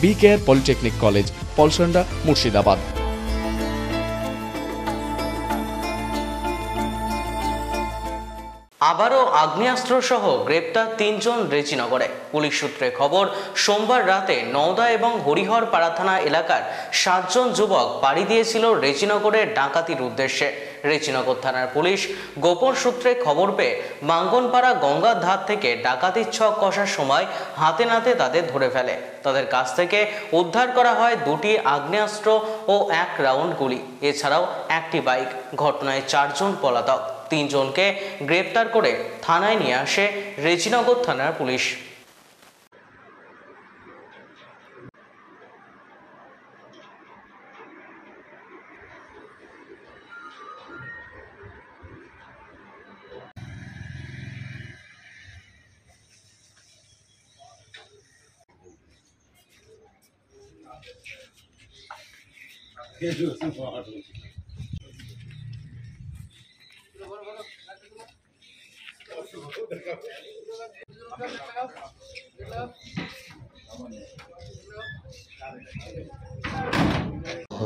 BKR polytechnic college, Palsanda, Murshidabad. আবারও আগ্নেয়াস্ত্র সহ গ্রেপ্তার ৩ জন রেজিনগরে। পুলিশ সূত্রে খবর, সোমবার রাতে নওদা এবং হরিহরপাড়া থানা এলাকার ৭ জন যুবক পাড়ি দিয়েছিল রেজিনগরে ডাকাতির উদ্দেশ্যে। রেজিনগর থানার পুলিশ গোপন সূত্রে খবর পেয়ে মাঙ্গনপাড়া গঙ্গার ধার থেকে ডাকাতির ছক কষার সময় হাতে নাতে তাদের ধরে ফেলে। তাদের কাছ থেকে উদ্ধার করা হয় 2টি আগ্নেয়াস্ত্র ও 1 রাউন্ড গুলি, এছাড়াও 1টি বাইক। ঘটনায় 4 জন পলাতক। 3 জনকে গ্রেপ্তার করে থানায় নিয়ে আসে রেজিনগর থানার পুলিশ।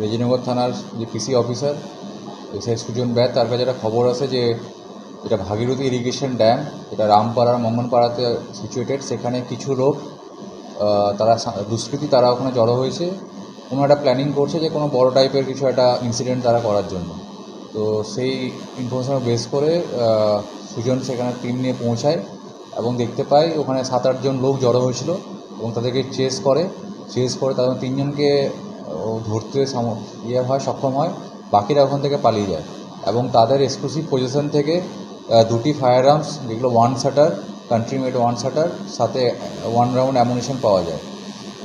রেজিনগর থানার যে পিসি অফিসার এসআই সুজন ব্যাস, তার কাছে একটা খবর আছে যে এটা ভাগীরথী ইরিগেশন ড্যাম, এটা রামপাড়ার মঙ্গনপাড়াতে সিচুয়েটেড। সেখানে কিছু লোক তারা দুষ্কৃতী, তারা ওখানে জড়ো হয়েছে। কোনো একটা প্ল্যানিং করছে যে কোনো বড় টাইপের কিছু একটা ইনসিডেন্ট তারা করার জন্য। তো সেই ইনফরমেশন বেস করে সুজন সেখানে টিম নিয়ে পৌঁছায় এবং দেখতে পায় ওখানে 7-8 জন লোক জড়ো হয়েছিল এবং তাদেরকে চেস করে তাদের 3 জনকে ধরতে সক্ষম হয়। বাকিরা ওখান থেকে পালিয়ে যায় এবং তাদের এক্সক্লুসিভ পজিশন থেকে 2টি ফায়ার আর্মস, যেগুলো 1 শাটার, কান্ট্রি মেড 1 শাটার, সাথে 1 রাউন্ড অ্যামুনিশন পাওয়া যায়।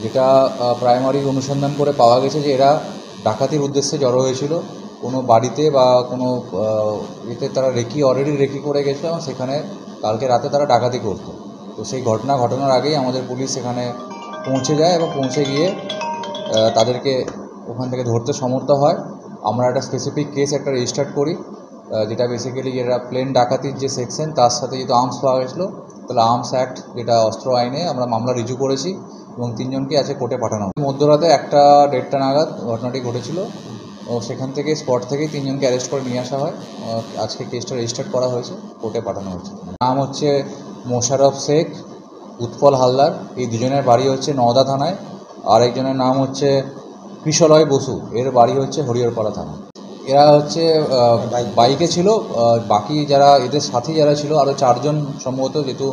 যেটা প্রাইমারি অনুসন্ধান করে পাওয়া গেছে যে এরা ডাকাতির উদ্দেশ্যে জড়ো হয়েছিল কোনো বাড়িতে বা কোনো এতে। তারা অলরেডি রেকি করে গেছিলো এবং সেখানে কালকে রাতে তারা ডাকাতি করতো। তো সেই ঘটনার আগেই আমাদের পুলিশ সেখানে পৌঁছে যায় এবং পৌঁছে গিয়ে তাদেরকে ওখান থেকে ধরতে সমর্থ হয়। আমরা একটা স্পেসিফিক কেস রেজিস্টার করি, যেটা বেসিক্যালি যেটা প্লেন ডাকাতির যে সেকশন, তার সাথে যেহেতু আর্মস পাওয়া গেছিলো, তাহলে আর্মস অ্যাক্ট, যেটা অস্ত্র আইনে আমরা মামলা রিজু করেছি এবং 3 জনকে আছে কোর্টে পাঠানো। মধ্যরাতে 1:30 নাগাদ ঘটনাটি ঘটেছিল ও সেখান থেকে স্পট থেকেই 3 জনকে অ্যারেস্ট করে নিয়ে আসা হয়। আজকে কেসটা রেজিস্টার করা হয়েছে, কোর্টে পাঠানো হয়েছে। নাম হচ্ছে মোশাররফ শেখ, উৎপল হালদার। এই 2 জনের বাড়ি হচ্ছে নওদা থানায়। আর একজনের নাম হচ্ছে কৃষলয় বসু, এর বাড়ি হচ্ছে হরিহরপাড়া থানা। এরা হচ্ছে বাইকে ছিল। বাকি যারা এদের সাথী যারা ছিল আরও 4 জন সম্ভবত, যেহেতু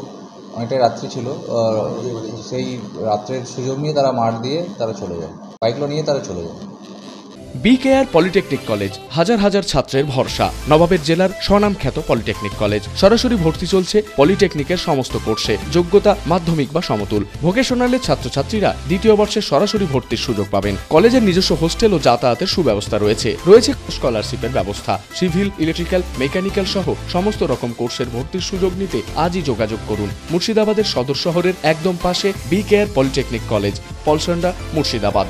অনেকটাই রাত্রি ছিল, সেই রাত্রের সুযোগ নিয়ে তারা মাঠ দিয়ে তারা চলে যায়, বাইকগুলো নিয়ে তারা চলে যায়। BKR পলিটেকনিক কলেজ, হাজার হাজার ছাত্রের ভরসা। নবাবের জেলার স্বনামখ্যাত পলিটেকনিক কলেজ। সরাসরি ভর্তি চলছে পলিটেকনিকের সমস্ত কোর্সে। যোগ্যতা মাধ্যমিক বা সমতুল। ভোকেশনালের ছাত্রছাত্রীরা 2য় বর্ষে সরাসরি ভর্তির সুযোগ পাবেন। কলেজের নিজস্ব হোস্টেল ও যাতায়াতের সুব্যবস্থা রয়েছে। স্কলারশিপের ব্যবস্থা। সিভিল, ইলেকট্রিক্যাল, মেকানিক্যাল সহ সমস্ত রকম কোর্সের ভর্তির সুযোগ নিতে আজই যোগাযোগ করুন। মুর্শিদাবাদের সদর শহরের একদম পাশে BKR polytechnic college, Palsanda, Murshidabad.